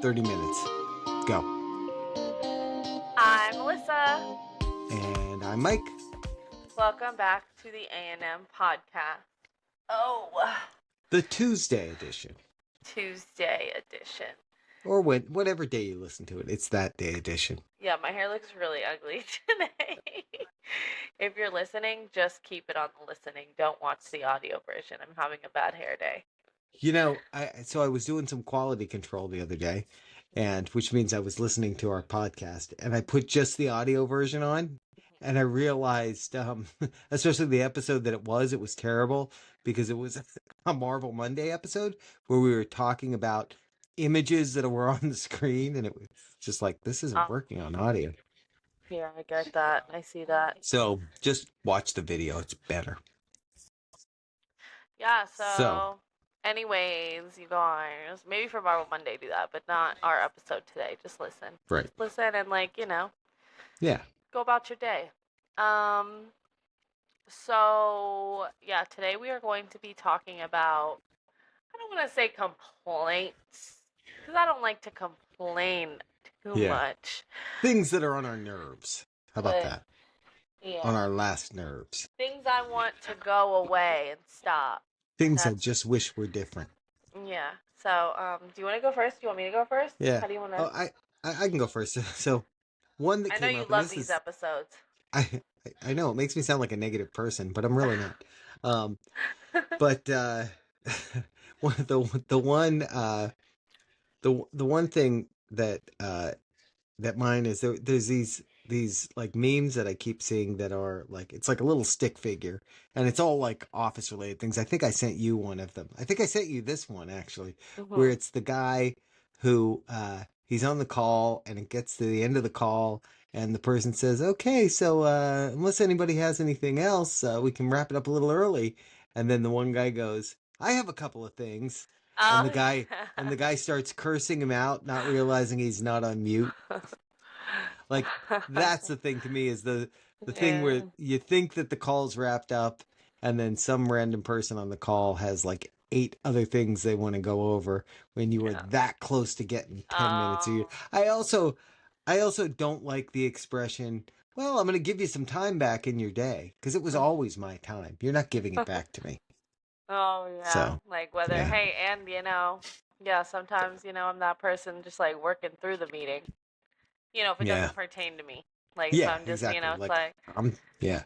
30 minutes. Go. I'm Melissa. And I'm Mike. Welcome back to the A&M podcast. Oh, The Tuesday edition. Tuesday edition. Or whatever day you listen to it. It's that day edition. Yeah, my hair looks really ugly today. If you're listening, just keep it on the listening. Don't watch the audio version. I'm having a bad hair day. You know, I was doing some quality control the other day, and which means I was listening to our podcast, and I put just the audio version on, and I realized, especially the episode that it was terrible because it was a Marvel Monday episode where we were talking about images that were on the screen, and it was just like, this isn't working on audio. Yeah, I get that. I see that. So just watch the video. It's better. Yeah, so anyways, you guys, maybe for Marvel Monday do that, but not our episode today. Just listen. Right. Just listen and Yeah. go about your day. So yeah, today we are going to be talking about, I don't want to say complaints, because I don't like to complain too much. Things that are on our nerves. How about that? Yeah. On our last nerves. Things I want to go away and stop. Things I just wish were different. Yeah. So, do you want to go first? Do you want me to go first? Yeah. How do you want to? Oh, I can go first. So, one that I came know up. you And love this these is, episodes. I know it makes me sound like a negative person, but I'm really not. But the one thing that that mine is there's these like memes that I keep seeing that are like, it's like a little stick figure, and it's all like office related things. I think I sent you one of them. I think I sent you this one actually, where it's the guy who he's on the call, and it gets to the end of the call, and the person says, okay, so unless anybody has anything else, we can wrap it up a little early. And then the one guy goes, I have a couple of things. And the guy starts cursing him out, not realizing he's not on mute. Like, that's the thing to me, is the thing where you think that the call's wrapped up, and then some random person on the call has like 8 other things they want to go over when you were that close to getting 10 minutes. I also don't like the expression, well, I'm going to give you some time back in your day, because it was always my time. You're not giving it back to me. Oh, yeah. So, like whether, yeah. hey, and sometimes, I'm that person just like working through the meeting. If it doesn't pertain to me. Like, so I'm just, exactly. it's like, yeah.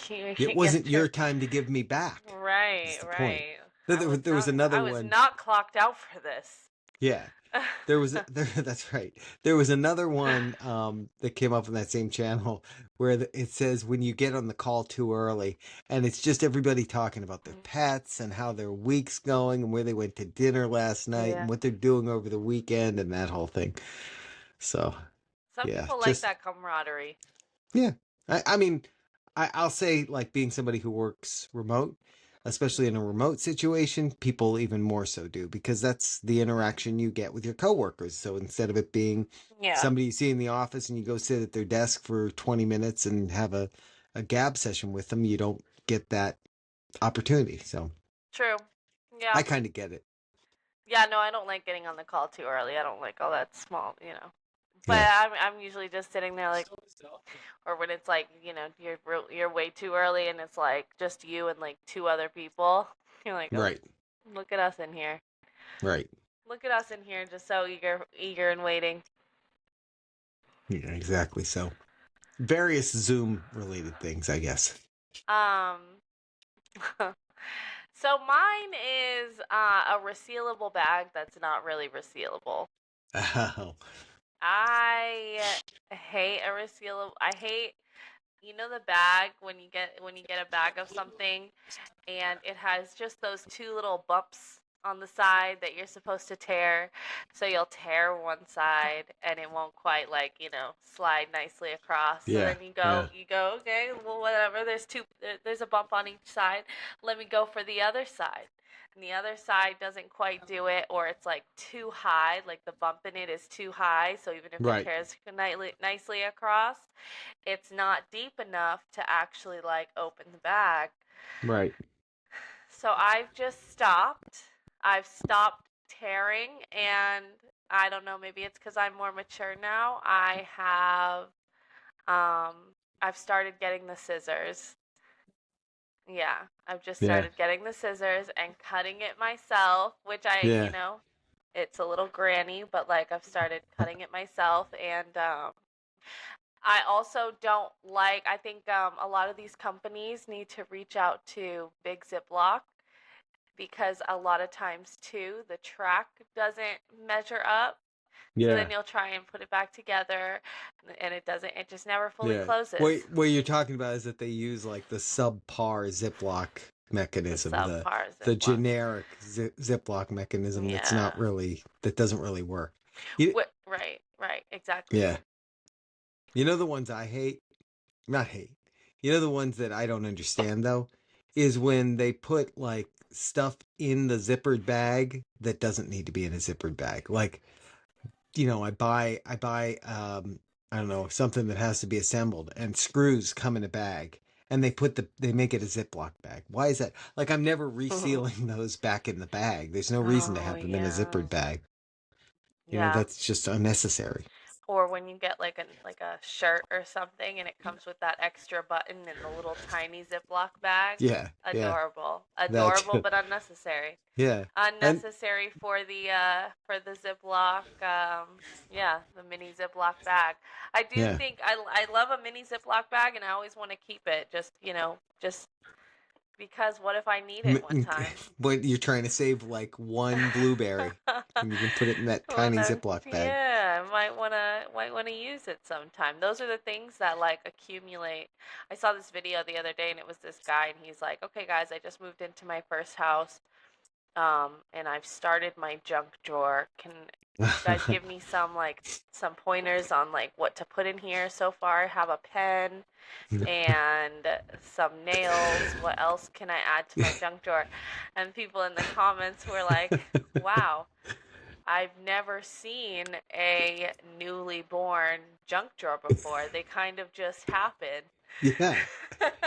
It wasn't your time to give me back. Right, right. There was another one. I was not clocked out for this. Yeah. That's right. There was another one that came up on that same channel where it says when you get on the call too early, and it's just everybody talking about their pets and how their week's going and where they went to dinner last night and what they're doing over the weekend and that whole thing. So, some people like that camaraderie. Yeah. I mean, I'll say, like, being somebody who works remote, especially in a remote situation, people even more so do, because that's the interaction you get with your coworkers. So instead of it being somebody you see in the office and you go sit at their desk for 20 minutes and have a gab session with them, you don't get that opportunity. So true. Yeah. I kind of get it. Yeah, no, I don't like getting on the call too early. I don't like all that small, But I'm usually just sitting there like, or when it's like, you're way too early and it's like just you and like 2 other people. You're like, oh, right. Look at us in here. Right. Look at us in here, just so eager and waiting. Yeah, exactly. So various Zoom related things, I guess. So mine is a resealable bag that's not really resealable. Oh. I hate a resealable. I hate, the bag when you get a bag of something, and it has just those 2 little bumps on the side that you're supposed to tear. So you'll tear one side, and it won't quite slide nicely across. So then you go, okay, well, whatever. There's a bump on each side. Let me go for the other side. And the other side doesn't quite do it, or it's like too high, like the bump in it is too high, so even if it tears nicely across, it's not deep enough to actually like open the bag. Right. So I've stopped tearing, and I don't know, maybe it's because I'm more mature now. I've started getting the scissors. Yeah, I've just Yeah. started getting the scissors and cutting it myself, which Yeah. it's a little granny, but like I've started cutting it myself. And I also don't like, I think a lot of these companies need to reach out to Big Ziploc because a lot of times too, the track doesn't measure up. So then Yeah. you'll try and put it back together and it doesn't, it just never fully Yeah. closes. What you're talking about is that they use like the subpar Ziploc The mechanism, subpar the Ziploc. generic Ziploc mechanism Yeah. that doesn't really work. You, Right, exactly. yeah. You know the ones I hate? Not hate. You know the ones that I don't understand though is when they put like stuff in the zippered bag that doesn't need to be in a zippered bag. Like, I buy I don't know, something that has to be assembled and screws come in a bag and they make it a Ziploc bag. Why is that? Like I'm never resealing those back in the bag. There's no reason to Oh, have them in a yeah. zippered bag. Yeah. That's just unnecessary. Or when you get like a shirt or something and it comes with that extra button in the little tiny Ziploc bag. Yeah, yeah. Adorable. That's Adorable but unnecessary. yeah. And Unnecessary for the Ziploc yeah, the mini Ziploc bag. I do yeah. think I love a mini Ziploc bag and I always want to keep it just because what if I need it one time? But you're trying to save like one blueberry and you can put it in that tiny Ziploc bag. Yeah, might wanna use it sometime. Those are the things that like accumulate. I saw this video the other day and it was this guy and he's like, "Okay guys, I just moved into my first house and I've started my junk drawer. Can you guys give me some pointers on like what to put in here so far? I have a pen and some nails. What else can I add to my junk drawer?" And people in the comments were like, "Wow, I've never seen a newly born junk drawer before. They kind of just happen." Yeah.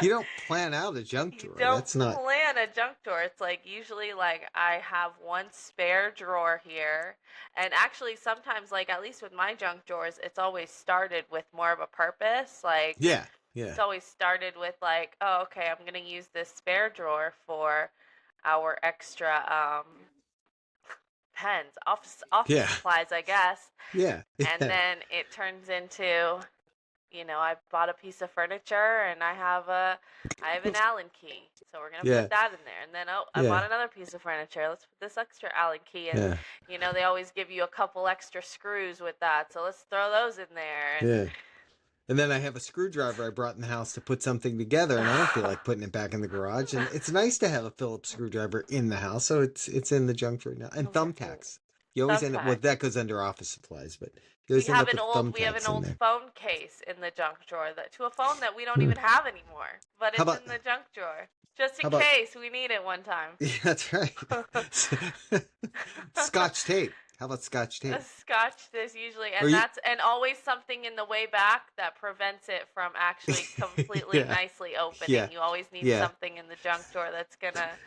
You don't plan out a junk You drawer. don't That's not. plan a junk drawer. It's like usually like I have one spare drawer here. And actually sometimes like at least with my junk drawers, it's always started with more of a purpose. Like Yeah. Yeah. it's always started with like, "Oh, okay, I'm gonna use this spare drawer for our extra pens, office Yeah. supplies, I guess." Yeah. And Yeah. then it turns into, I bought a piece of furniture and I have an Allen key. So we're gonna Yeah. put that in there. And then I Yeah. bought another piece of furniture. Let's put this extra Allen key. And Yeah. they always give you a couple extra screws with that. So let's throw those in there. And Yeah. And then I have a screwdriver I brought in the house to put something together, and I don't feel like putting it back in the garage. And it's nice to have a Phillips screwdriver in the house, so it's in the junk drawer now. And thumbtacks. You always end up thumbtack. that goes under office supplies, but you We always end have up an with old we have an thumbtacks in old there. phone case in the junk drawer to a phone that we don't Hmm. even have anymore, but How it's about in the junk drawer just how in about case we need it one time. yeah, that's right. Scotch tape. How about Scotch A tape? scotch there's usually Or you and always something in the way back that prevents it from actually completely yeah. nicely opening. Yeah. You always need Yeah. something in the junk drawer that's gonna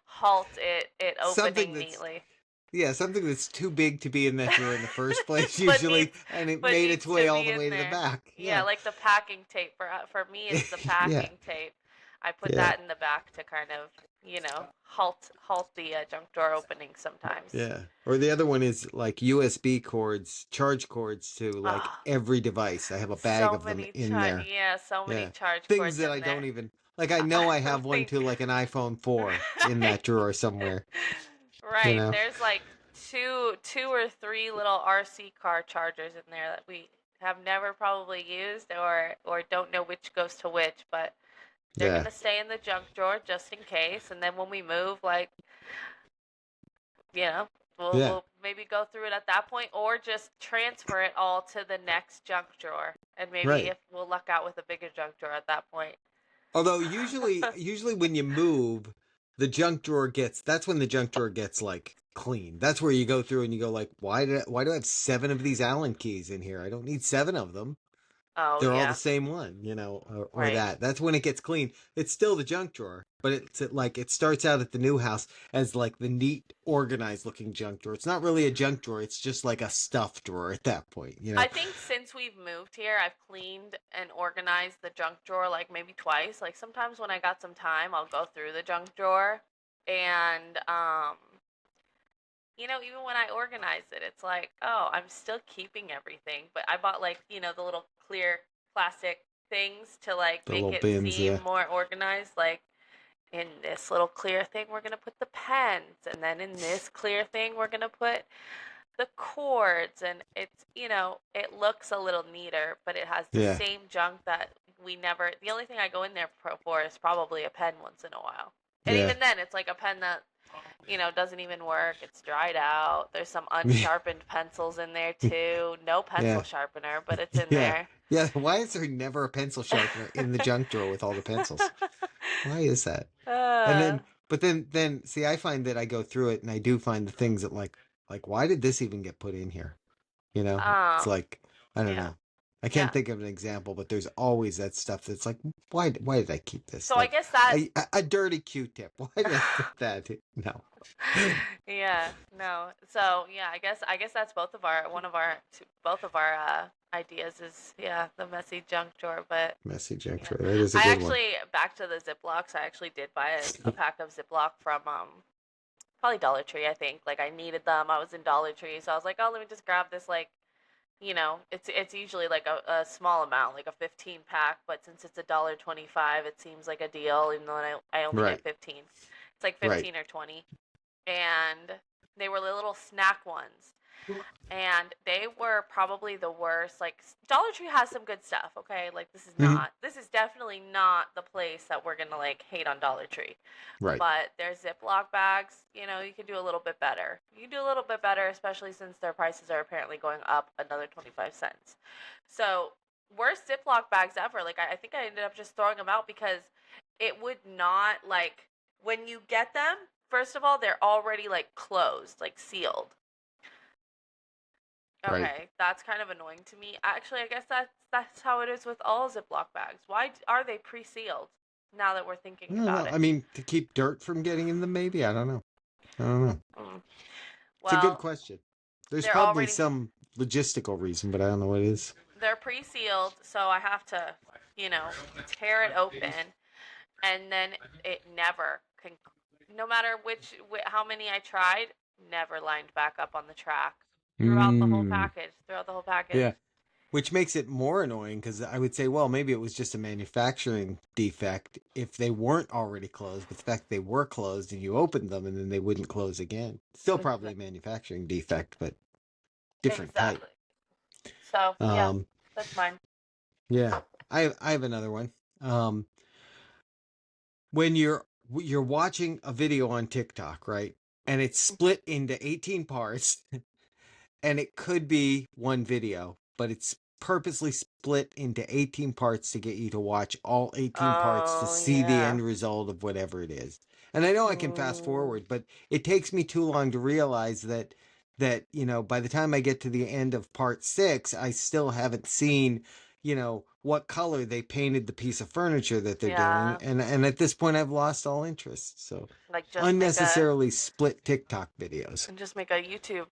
halt it Something opening that's neatly. Yeah, something that's too big to be in that drawer in the first place, but usually, needs and it but made its needs to way all be the in way to the there. back. Yeah, Yeah. like the packing tape for me it's the Yeah. packing tape. I put Yeah. that in the back to kind of, halt the junk drawer opening sometimes. Yeah. Or the other one is like USB cords, charge cords to like Ah, every device. I have a bag of them in there. so many Yeah. charge Things cords that in I don't there. even like I know I have one Like, to like an iPhone 4 in that drawer somewhere, you right. know. There's like two or three little RC car chargers in there that we have never probably used or don't know which goes to which, but they're Yeah. gonna stay in the junk drawer just in case. And then when we move, like, you know, Yeah. we'll maybe go through it at that point, or just transfer it all to the next junk drawer. And maybe Right. if we'll luck out with a bigger junk drawer at that point. Although usually when you move, that's when the junk drawer gets like clean. That's where you go through and you go like, why do I have 7 of these Allen keys in here? I don't need 7 of them. Oh they're all the yeah, same one, you know, or right. that. That's when it gets clean. It's still the junk drawer, but it's like it starts out at the new house as like the neat, organized looking junk drawer. It's not really a junk drawer. It's just like a stuff drawer at that point, you know. I think since we've moved here, I've cleaned and organized the junk drawer like maybe twice. Like sometimes when I got some time, I'll go through the junk drawer and even when I organize it, it's like, oh, I'm still keeping everything, but I bought like, the little clear plastic things to like The make little it bins, seem yeah, more organized. Like in this little clear thing, we're gonna put the pens, and then in this clear thing, we're gonna put the cords, and it looks a little neater, but it has the yeah, same junk that we never. The only thing I go in there for is probably a pen once in a while, and yeah, even then, it's like a pen that doesn't even work. It's dried out. There's some yeah, unsharpened pencils in there too. No pencil yeah, sharpener, but it's in yeah, there. yeah. Why is there never a pencil sharpener in the junk drawer with all the pencils? Why is that? And uh, then, but then, see, I find that I go through it and I do find the things that why did this even get put in here? You know, it's um, like, I don't yeah, know. I can't yeah. think of an example, but there's always that stuff that's like, why did I keep this? So I Like guess that a dirty Q-tip. Why did I put that? No. yeah, no. So yeah, I guess that's both of our ideas is the messy junk drawer. But Messy junk yeah, drawer. That is a I good one. actually back to the Ziplocs. I actually did buy a pack of Ziploc from probably Dollar Tree. I think like I needed them. I was in Dollar Tree, so I was like, oh, let me just grab this like. It's usually like a small amount, like a 15 pack, but since it's $1.25, it seems like a deal, even though I only get Right. 15. It's like Right. 15 or 20, and they were the little snack ones, and they were probably the worst. Like Dollar Tree has some good stuff, okay? Like Hmm. this is definitely not the place that we're gonna like hate on Dollar Tree, Right. but their Ziploc bags, you can do a little bit better. You can do a little bit better, especially since their prices are apparently going up another 25 cents. So worst Ziploc bags ever. Like I think I ended up just throwing them out because it would not like when you get them. First of all, they're already like closed, like sealed. Right. Okay, that's kind of annoying to me. Actually, I guess that's how it is with all Ziploc bags. Why are they pre-sealed? Now that we're I thinking don't about know. it. I mean, to keep dirt from getting in them, maybe. I don't know. I don't know. Mm. It's a good Well, question. There's they're probably already some logistical reason, but I don't know what it is. they're pre-sealed, so I have to, you know, tear it open, and then it never can. No matter how many I tried, never lined back up on the track throughout the whole Mm. package. Throughout the whole package. Yeah. Which makes it more annoying because I would say, well, maybe it was just a manufacturing defect if they weren't already closed, but the fact they were closed and you opened them and then they wouldn't close again. Still probably a Exa- manufacturing defect, but different type. exactly. So yeah, Um, that's mine. yeah. I have another one. Um, when you're watching a video on TikTok, right? And it's split into 18 parts and it could be one video, but it's purposely split into 18 parts to get you to watch all 18 parts to Oh see the yeah. end result of whatever it is. And I know I can fast Mm, forward, but it takes me too long to realize that by the time I get to the end of part 6, I still haven't seen what color they painted the piece of furniture that they're doing, yeah. and at this point I've lost all interest. So Like unnecessarily split TikTok videos. just make a YouTube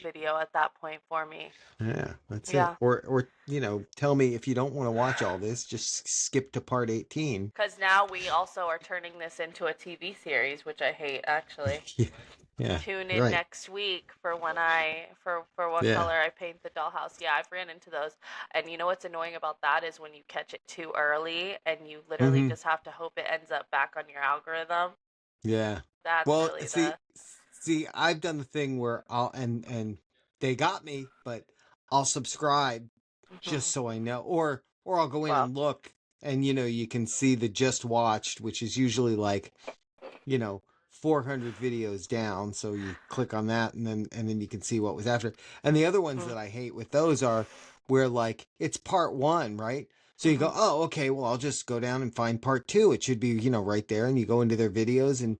video at that point for me. Yeah, that's it. Yeah. Or tell me if you don't want to watch all this, just skip to part 18. Because now we also are turning this into a TV series, which I hate actually. Yeah. Yeah. Tune in Right. next week for when for what Yeah. color I paint the dollhouse. Yeah, I've ran into those. And you know what's annoying about that is when you catch it too early and you literally Hmm. just have to hope it ends up back on your algorithm. Yeah. That's Well, really see the see I've done the thing where and they got me, but I'll subscribe just mhm. so I know, or I'll go in Well, and look, and you can see the just watched, which is usually like you know 400 videos down, so you click on that and then you can see what was after. And the other ones mhm, that I hate with those are where like it's part 1, right? So you go, mhm. oh, okay, well, I'll just go down and find part 2. It should be right there, and you go into their videos, and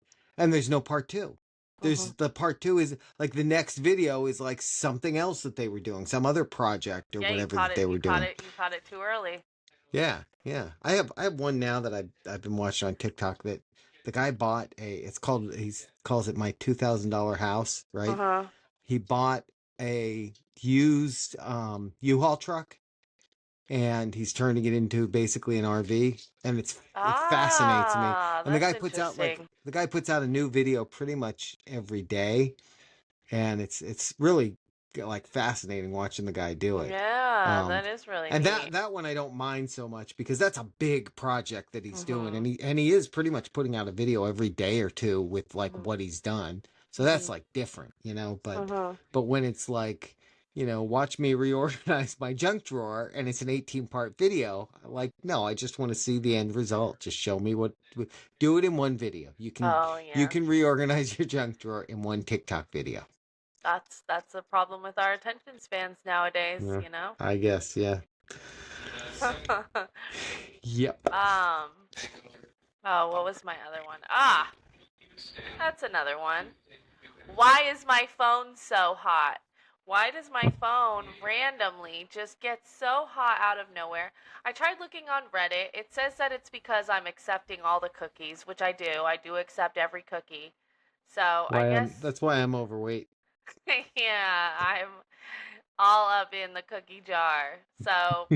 there's no part 2. Mhm. there's the part two is like the next video is like something else that they were doing, some other project or Yeah, you whatever caught that it. they were doing. You caught it too early. Yeah, yeah. I have one now that I've been watching on TikTok that the guy bought a. It's called he calls it my $2,000 house. Uh Right? huh. He bought a used U-Haul truck and he's turning it into basically an RV, and it fascinates me. Ah, And that's interesting. the guy puts out a new video pretty much every day, and it's really like fascinating watching the guy do it. Yeah, Um, that is really and neat. that one I don't mind so much because that's a big project that he's doing, Mhm. and he is pretty much putting out a video every day or two with like Mhm. what he's done. So that's Mhm. like different, you know. Mhm. But when it's like, you know, watch me reorganize my junk drawer and it's an 18-part video, like no, I just want to see the end result. Just show me what. Do it in one video. Oh You yeah. can reorganize your junk drawer in one TikTok video. That's a problem with our attention spans nowadays, Yeah, you know? I guess. Yeah. Yep. um, oh, what was my other one? Ah, that's another one. Why is my phone so hot? Why does my phone randomly just get so hot out of nowhere? I tried looking on Reddit. It says that it's because I'm accepting all the cookies, which I do. I do accept every cookie. So I guess, That's why I'm overweight. yeah, I'm all up in the cookie jar. So,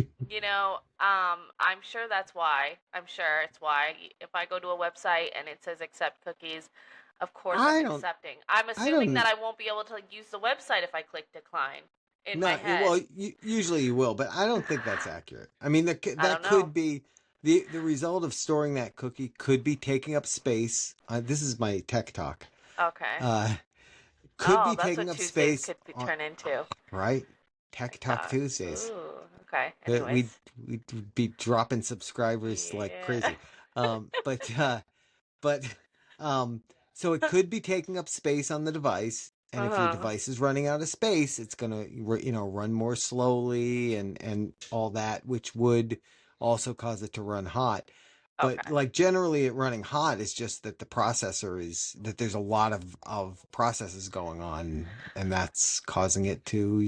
I'm sure that's why. I'm sure it's why. If I go to a website and it says accept cookies, of course I'm I don't. accepting. I'm I assuming that don't. I won't be able to use the website if I click decline in my Not head. well. Usually you will, but I don't think that's accurate. I mean, I that don't know. could be the result of storing that cookie could be taking up space. This is my tech talk. Okay. Uh, could Oh, be that's taking what up Tuesdays space could be on turn into. right. Tech Talk TikTok. Tuesdays. Ooh. Okay. That Anyways. we'd be dropping subscribers like Yeah. crazy. Um, but but um, so it could be taking up space on the device, and if your Uh-huh. device is running out of space, it's gonna run more slowly and all that, which would also cause it to run hot. But Okay. like generally, it running hot is just that the processor is that there's a lot of processes going on, and that's causing it to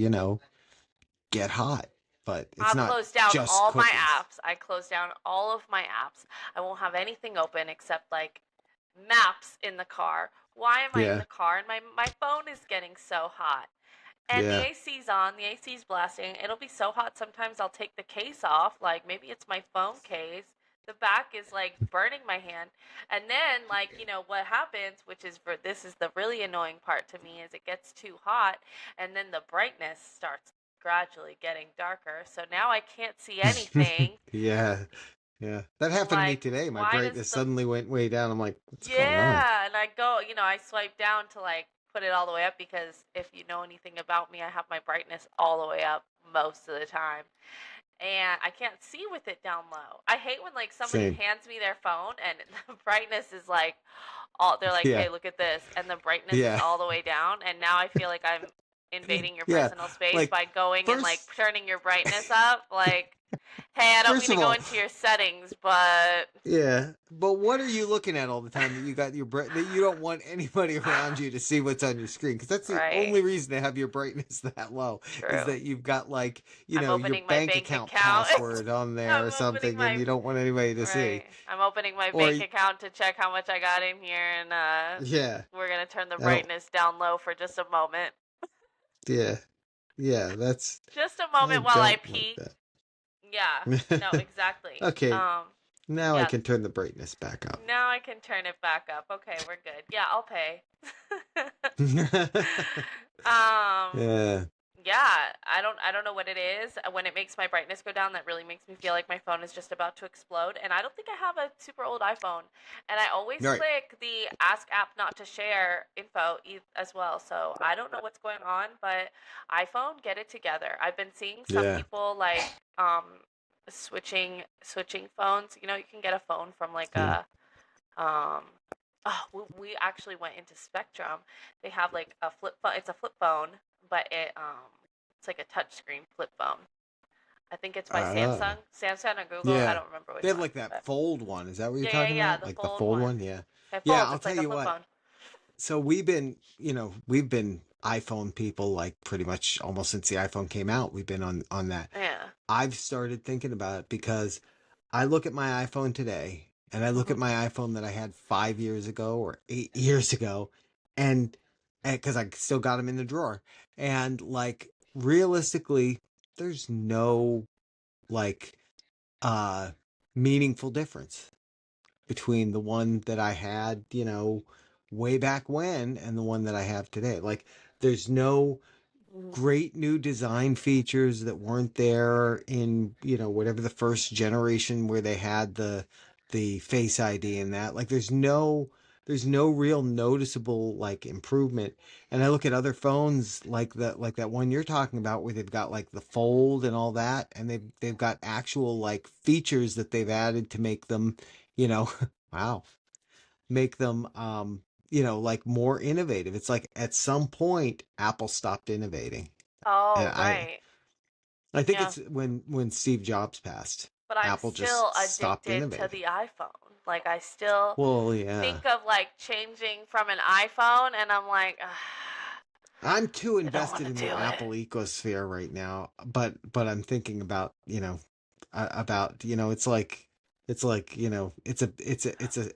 get hot. But it's I'll not close down just all my cookies. apps. I close down all of my apps. I won't have anything open except like maps in the car. Why am I in Yeah, the car and my phone is getting so hot? And the yeah. AC's on, the AC's blasting. It'll be so hot sometimes I'll take the case off, like maybe it's my phone case. The back is like burning my hand. And then what happens, which is for this is the really annoying part to me is it gets too hot and then the brightness starts gradually getting darker. So now I can't see anything. Yeah, yeah. That happened to me Like today. My why does brightness the suddenly went way down. I'm like, what's going on? yeah, and I go, I swipe down to like put it all the way up because if you know anything about me, I have my brightness all the way up most of the time. And I can't see with it down low. I hate when like somebody Same. hands me their phone and the brightness is like all they're like, Yeah, "Hey, look at this." And the brightness is yeah, all the way down and now I feel like I'm invading your yeah. personal space Like by going and like first, turning your brightness up like, "Hey, I don't mean first to of go all, into your settings, but yeah. But what are you looking at all the time that you got that you don't want anybody around you to see what's on your screen? Because that's the right. only reason to have your brightness that low is True. that you've got like I'm your opening my bank bank account account. password on there I'm or opening something, and my you don't want anybody to see. right. I'm opening my Or bank account to check how much I got in here, and yeah, we're gonna turn the I don't. brightness down low for just a moment. Yeah, yeah. Just a I moment while I don't like pee. that. Yeah. No, exactly. Okay, now I Yeah. can turn the brightness back up. Now I can turn it back up. Okay, we're good. Yeah, I'll pay. um, Yeah, Yeah, I don't know what it is. When it makes my brightness go down, that really makes me feel like my phone is just about to explode. And I don't think I have a super old iPhone. And I always right. click the ask app not to share info as well. So I don't know what's going on, but iPhone, get it together. I've been seeing some Yeah, people like switching phones. You can get a phone from like yeah. a um oh, we actually went into Spectrum. They have like a flip phone. It's a flip phone, but it's like a touchscreen flip phone. I think it's by Uh, Samsung or Google. I yeah. don't remember They which have one. like that But fold one. Is that what you're yeah, yeah, talking yeah, about? the Like the fold fold one. one? Yeah. It Yeah, folds. I'll It's tell like a you flip what. phone. So we've been iPhone people like pretty much almost since the iPhone came out. We've been on that. Yeah. I've started thinking about it because I look at my iPhone today and I look at Mhm. my iPhone that I had 5 years ago or 8 years ago, and because I still got them in the drawer, and like realistically, there's no like uh meaningful difference between the one that I had, way back when and the one that I have today. Like there's no Mhm. great new design features that weren't there in, whatever the first generation where they had the Face ID and that. Like there's no real noticeable like improvement. And I look at other phones like that one you're talking about where they've got like the fold and all that, and they've got actual like features that they've added to make them, you know, wow, make them like more innovative. It's like at some point Apple stopped innovating. And Oh, I right. I think Yeah. it's when Steve Jobs passed. But I'm Apple just still stopped addicted to innovating. the iPhone. Like I still Well, yeah. think of like changing from an iPhone and I'm like, I'm too I don't want invested to in the do it. Apple ecosphere right now, but I'm thinking about, it's like,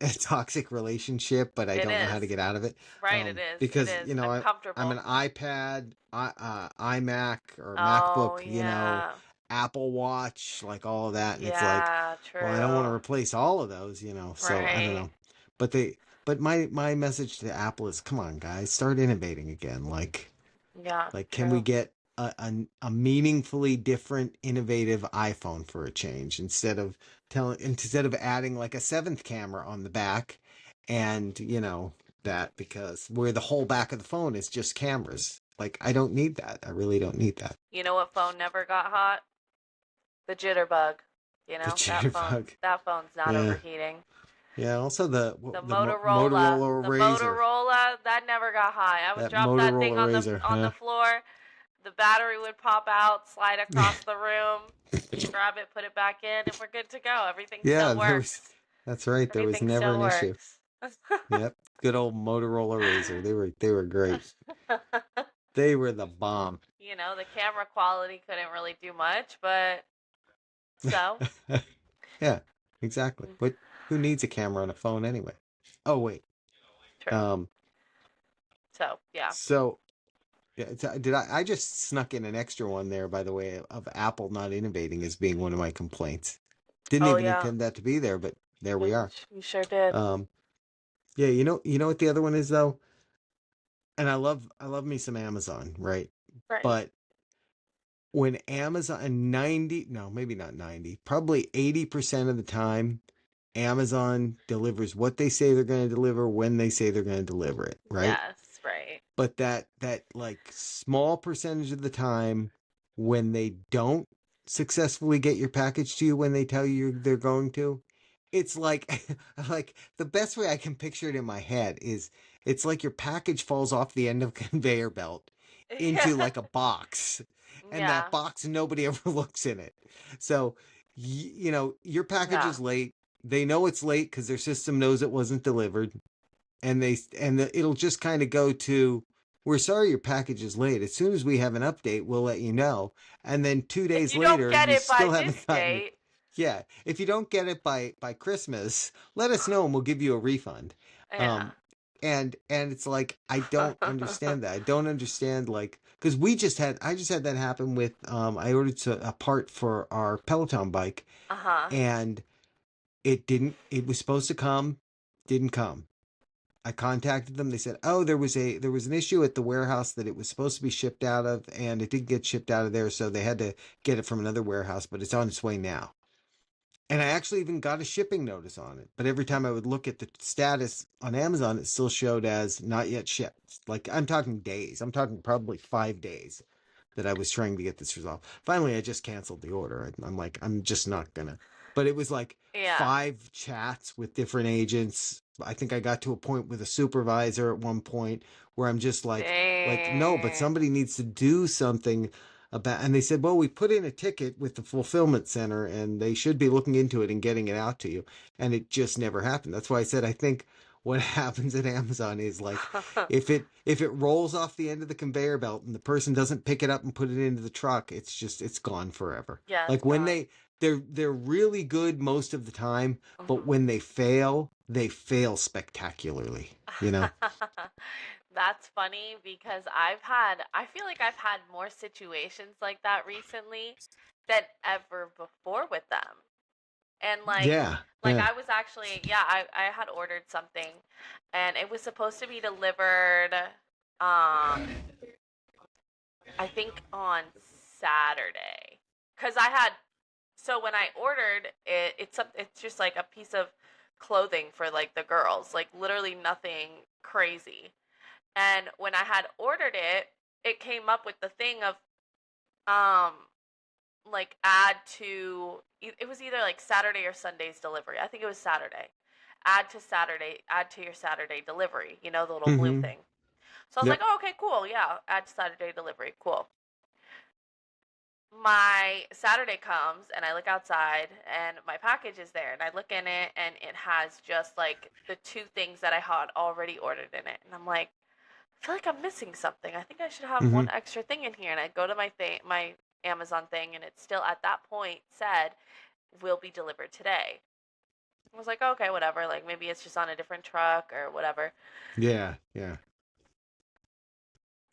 a toxic relationship, but I It don't know how is. to get out of it. Right, it is. It Because, is I'm an uncomfortable. iPad, iMac or Oh, MacBook, yeah. Apple Watch, like all of that, and it's like, Yeah, well, I don't want to true. replace all of those, so I don't Right. know. But my message to Apple is, come on, guys, start innovating again. Yeah, Can we true. get a meaningfully different, innovative iPhone for a change instead of adding like a seventh camera on the back, and that, because where the whole back of the phone is just cameras. Like I don't need that. I really don't need that. You know what phone never got hot? The Jitterbug. You The know, jitterbug. that phone's not Yeah. overheating. Yeah. Also The the Motorola, Motorola the Razor. Motorola, that never got high. I would That drop that thing Motorola Razor. on the Yeah. floor, the battery would pop out, slide across the room, grab it, put it back in, and we're good to go. Everything Yeah. still works. That's right. There was Everything never still an issue. works. Yep. Good old Motorola Razor. They were great. They were the bomb. You know, the camera quality couldn't really do much, but so. Yeah, exactly. But who needs a camera on a phone anyway? Oh wait. True. Um. So, yeah. So yeah, did I just snuck in an extra one there, by the way, of Apple not innovating as being one of my complaints. Didn't Oh, even yeah. intend that to be there, but there Yeah, we are. you sure did. Um. Yeah. You know what the other one is though, and I love me some Amazon, right? Right. But when Amazon 90, no, maybe not 90, probably 80% of the time, Amazon delivers what they say they're going to deliver when they say they're going to deliver it, right? Yes, right. But that like small percentage of the time when they don't successfully get your package to you when they tell you they're going to, it's like like the best way I can picture it in my head is it's like your package falls off the end of a conveyor belt Yeah. into like a box, and that Yeah. box nobody ever looks in it. So your package Yeah. is late. They know it's late because their system knows it wasn't delivered, and it'll just kind of go to, we're sorry your package is late. As soon as we have an update, we'll let you know. And then two If days you don't later, get you it by still this haven't gotten it. date, Yeah, if you don't get it by Christmas, let us know and we'll give you a refund. yeah. Um, and it's like I don't understand that. I don't understand, like, because I just had that happen with I ordered a part for our Peloton bike, Uh-huh. and it was supposed to come, didn't come. I contacted them. They said, "Oh, there was an issue at the warehouse that it was supposed to be shipped out of, and it didn't get shipped out of there, so they had to get it from another warehouse, but it's on its way now." And I actually even got a shipping notice on it. But every time I would look at the status on Amazon, it still showed as not yet shipped. Like I'm talking days. I'm talking probably 5 days that I was trying to get this resolved. Finally, I just canceled the order. I'm like, I'm just not gonna. But it was like Yeah. 5 chats with different agents. I think I got to a point with a supervisor at one point where I'm just like no, but Dang. somebody needs to do something about. And they said, well, we put in a ticket with the fulfillment center, and they should be looking into it and getting it out to you. And it just never happened. That's why I said I think what happens at Amazon is like if it rolls off the end of the conveyor belt and the person doesn't pick it up and put it into the truck, it's gone forever. Yeah, it's Like when gone. they're really good most of the time, but Mhm. when they fail spectacularly, you know? That's funny because I feel like I've had more situations like that recently than ever before with them. And Yeah, like yeah. I was actually, yeah, I had ordered something and it was supposed to be delivered I think on Saturday. 'Cause I had so when I ordered it, it's just like a piece of clothing for like the girls, like literally nothing crazy. And when I had ordered it, it came up with the thing of um like add to it was either like Saturday or Sunday's delivery. I think it was Saturday. Add to your Saturday delivery, the little blue Mm-hmm. thing. So I was like, Yep. "Oh, okay, cool. Yeah, add to Saturday delivery. Cool." My Saturday comes and I look outside and my package is there and I look in it and it has just like the two things that I had already ordered in it. And I'm like, I feel like I'm missing something. I think I should have Mm-hmm. one extra thing in here. And I go to my Amazon thing, and it still at that point said will be delivered today. I was like, okay, whatever. Like maybe it's just on a different truck or whatever. Yeah, yeah.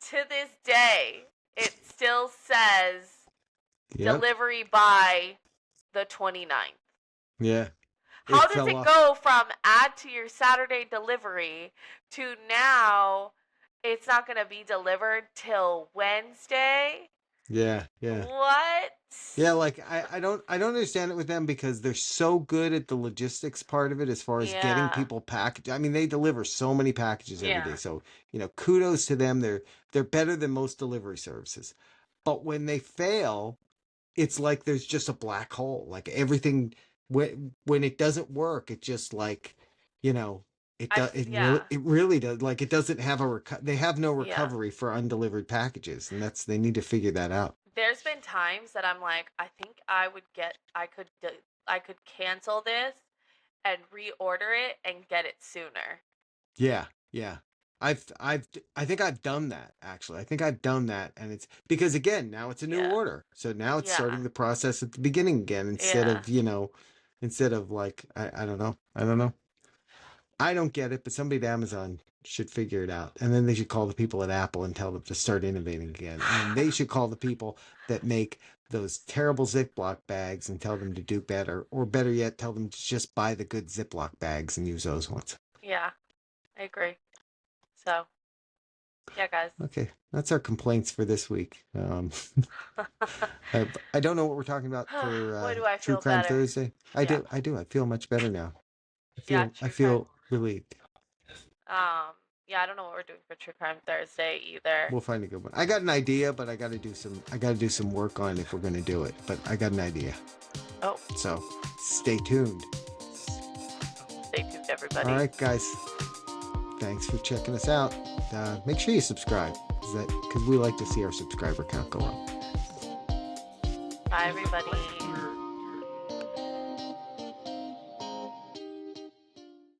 To this day, it still says Yep. delivery by the 29th. Yeah. How It does fell it off. go from add to your Saturday delivery to now it's not going to be delivered till Wednesday? Yeah, yeah. What? Yeah, like I don't understand it with them because they're so good at the logistics part of it as far as getting Yeah. people packaged. I mean, they deliver so many packages every day. Yeah. So, kudos to them. They're better than most delivery services. But when they fail, it's like there's just a black hole. Like everything when it doesn't work, it just like, you know, Yeah. it really does like it doesn't have they have no Yeah. recovery for undelivered packages, and they need to figure that out. There's been times that I'm like, I think I could cancel this and reorder it and get it sooner. Yeah, yeah. I think I've done that actually. I think I've done that, and it's because again, now it's a new Yeah. order. So now it's Yeah. starting the process at the beginning again Yeah. instead of like I don't know. I don't know. I don't get it, but somebody at Amazon should figure it out. And then they should call the people at Apple and tell them to start innovating again. And then they should call the people that make those terrible Ziploc bags and tell them to do better. Or better yet, tell them to just buy the good Ziploc bags and use those ones. Yeah. I agree. So, yeah, guys. Okay, that's our complaints for this week. I don't know what we're talking about for Boy, do I True feel Crime better. Thursday. I Yeah. do. I do. I feel much better now. Yeah, I true crime. feel relieved. Yeah, I don't know what we're doing for True Crime Thursday either. We'll find a good one. I got an idea, but I got to do some. I got to do some work on if we're going to do it. But I got an idea. Oh, So stay tuned. stay tuned, everybody. All right, guys. Thanks for checking us out. Make sure you subscribe, because we like to see our subscriber count go up. Bye, everybody.